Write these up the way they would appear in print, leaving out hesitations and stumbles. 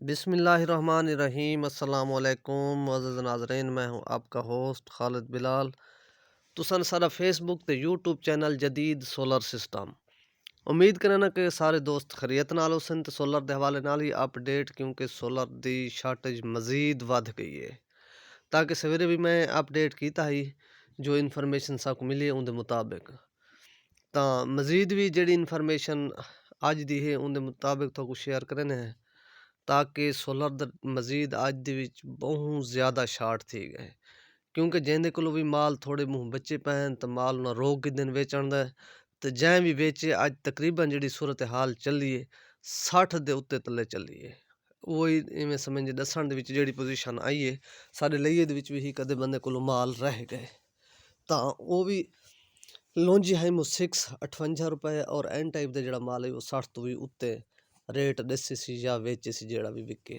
बिस्मिल्लाहिर्रहमानिर्रहीम अस्सलाम वालेकुम मुअज़्ज़ज़ नाज़रीन, मैं हूँ आपका होस्ट खालिद बिलाल। तुसन सारा फेसबुक ते यूट्यूब चैनल जदीद सोलर सिस्टम। उम्मीद करना कि सारे दोस्त खैरियत नाल होसन ते सोलर दे हवाले नाल ही अपडेट, क्योंकि सोलर दी शार्टेज मज़ीद वध गई है। ताकि सवेरे भी मैं अपडेट कीता ही जो इन्फॉर्मेशन साकू मिली है उनके मुताबिक। तां मज़ीद भी जेड़ी इन्फॉर्मेशन अज दी है उनके मुताबिक तो शेयर करने हैं, ताकि सोलर द मजीद अज दे विच बहुत ज़्यादा शार्ट थी गए। क्योंकि जिंदे कोलों भी माल थोड़े मुँह बच्चे पैन तो माल उन्हें रोक के दिन वेचण दा, तो जै भी वेचे अज तकरीबन जी सूरत हाल चली है 60 के उत्ते तले चली है। वही इवें समझ दसन दे विच जेड़ी पोजीशन आई है साढ़े लइए दे विच भी ही कदे बंदे कोलों माल रह गए। तो वो भी लॉन्जी हाइमो 6 58 रुपए और एन टाइप का जोड़ा माल है वो 60 तो भी उत्ते रेट दसी सी या वेचे सी जेड़ा भी विके।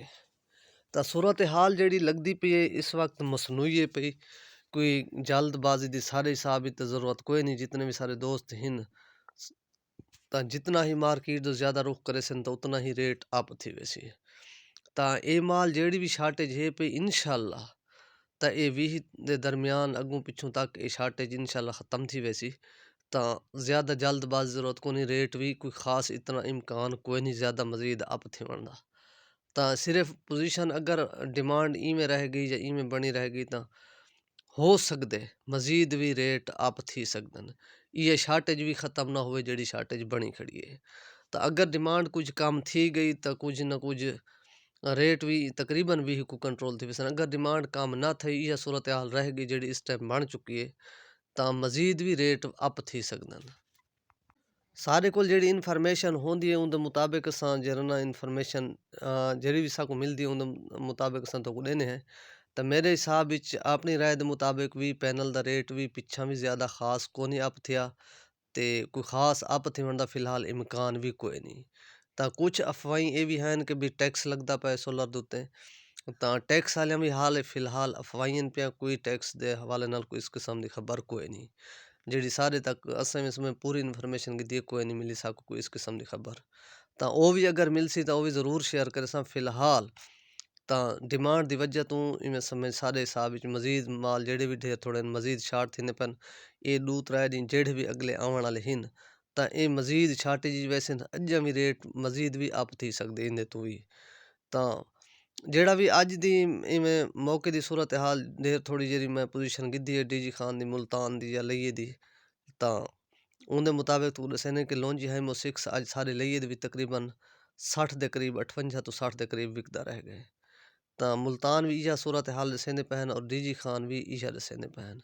तो सूरत हाल जेड़ी लगती पई है इस वक्त मसनूई है पई, कोई जल्दबाजी की सारे हिसाब की ज़रूरत कोई नहीं। जितने भी सारे दोस्त हैं तो जितना ही मार्केट जो ज़्यादा रुख करे सन तो उतना ही रेट अप थी वैसी। तो ये माल जेड़ी भी शार्टेज है पई इंशाअल्लाह तो ये 20 दे दरमियान अगों पिछों तक ये शार्टेज इंशाअल्लाह ख़त्म थी वैसी। तो ज़्यादा जल्दबाजी ज़रूरत को नहीं, रेट भी कोई ख़ास इतना इम्कान कोई नहीं ज़्यादा मज़ीद अप थी वरना। तो सिर्फ पोजीशन अगर डिमांड ई में रह गई या ई में बनी रह गई तो हो सकते मज़ीद भी रेट अप थी सकदन। ये शार्टेज भी ख़त्म ना हुए जड़ी शार्टेज बनी खड़ी है। तो अगर डिमांड कुछ कम थी गई तो कुछ ना कुछ रेट भी तकरीबन भी को कंट्रोल थी वैसे। अगर डिमांड कम ना थी यह सूरत हाल रह गई जी इस टाइम बन चुकी है तो मज़ीद भी रेट अप थी सकदन। सारे कोल जेड़ी इन्फॉर्मेशन होंदी है उनके मुताबिक असां जरना इन्फॉर्मेशन जेड़ी भी साकू मिलती है उनके मुताबिक असां तो देने हैं। तो मेरे हिसाब विच अपनी राय के मुताबिक भी पैनल का रेट भी पिछा भी ज़्यादा खास को नहीं अप थिया ते कोई खास अप थिवन दा फिलहाल इम्कान भी कोई नहीं। तो कुछ अफवाहें ये भी हैं कि भी टैक्स लगता पे सोलर दे उत्ते, तो टैक्स वाले भी हाल फिलहाल अफवाहें पे कोई टैक्स दे हवाले नाल कोई इस किस्म की खबर कोई नहीं। जेड़ी सारे तक असें इसमें पूरी इन्फॉर्मेशन की दी कोई नहीं मिली साकू कोई इस किस्म की खबर। तो वो भी अगर मिल सी तो वो भी ज़रूर शेयर करे सा फिलहाल। तो डिमांड की वजह तो इवें समझ सारे हिसाब विच मज़ीद माल जेड़े भी ढेर थोड़े मज़ीद शार्ट थींदे पन ये 2-3 दिन जेड़े भी अगले आवन वाले हैं तो ये मज़ीद शार्टेज वैसे अजां भी रेट मज़ीद भी अप थी सकदे इंदे तो भी। तो जेड़ा भी अज दी इवें मौके की सूरत हाल ढेर थोड़ी जेरी मैं पोजीशन गिद्धी है डीजी खान दी मुल्तान दी या लइए दी। तो उनके मुताबिक तो दसने कि लॉन्जी हाइमो 6 अज सारे लइए दे भी तकरीबन 60 के करीब 58 तो 60 के करीब विकदा रह गए। तो मुल्तान भी इजा सूरत हाल दसेंदे पहन और डीजी खान भी इजा दसेंदे पहन।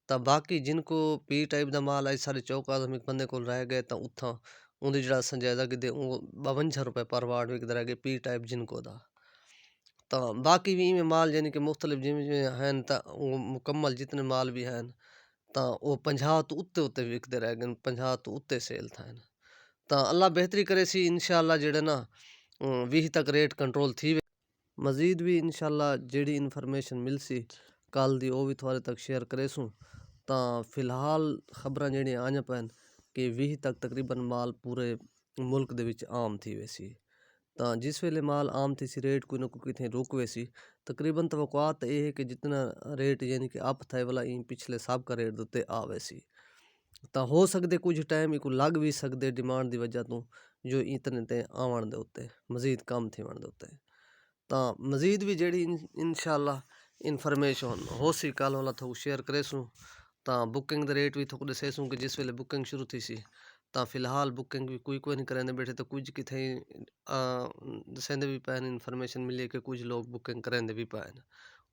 तो बाकी जिनको पी टाइप का माल अज सारे चौक आजम एक बंदे को रह गए तो उथा उनकी जरा संजायदा कि 52 रुपए पर वार्ड विकदा रह गए पी टाइप जिनको दा। तो बाकी भी इवें माल यानी कि मुख्तलिफ जिमें जिमें हैं तो वो मुकम्मल जितने माल भी हैं तो वो 50 तो उत्ते उत्ते विकते रह गए, 50 तो उत्ते सेल था। तो अल्लाह बेहतरी करे सी इंशाअल्लाह जेड़े ना 20 तक रेट कंट्रोल थी। मज़ीद भी इंशाअल्लाह जेड़ी इन्फॉर्मेशन मिल सी कल दी वो भी थोड़े तक शेयर करे सूँ। तो फिलहाल खबरां जेड़ियां आईयां पैन कि 20 तक तकरीबन माल पूरे मुल्क दे विच आम थी वैसी। तो जिस वेले माल आम थी सी रेट कोई ना कोई कितें रुक वैसी। तकरीबन तवक्कुआत ये है कि जितना रेट यानी कि अप था वाला इन पिछले सब का रेट उत्ते आ वैसी। तो हो सकते कुछ टाइम इको लग भी सकते डिमांड की वजह तो जो इतने ते आवन दे उत्ते मज़ीद कम थीवन दे उत्ते। तो मज़ीद भी जेड़ी इंशाअल्लाह इन्फॉर्मेशन हो सी कल वाला थोक शेयर करे सूँ। तो बुकिंग द रेट भी थोक दसे सूँ कि जिस वेले बुकिंग शुरू थी सी तो फिलहाल बुकिंग भी कोई नहीं करेंदे बैठे। तो कुछ कितें दसेंदे भी पैन इन्फॉर्मेशन मिली कि कुछ लोग बुकिंग करेंदे भी पैन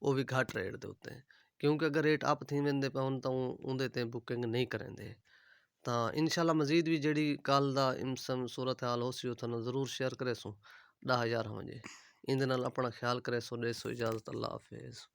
वो भी घट रेट दे उत्ते। क्योंकि अगर रेट अप थी वेंदे पैन तो उंदे ते बुकिंग नहीं करेंदे। तो इंशाअल्लाह मज़ीद भी जेड़ी कल दा इमसम सूरत हाल हो सी वो थानू ज़रूर शेयर करे सूँ 10,000 हो जे। इंदे नाल अपना ख्याल करे सो दे सो इजाज़त अल्लाह हाफिज़।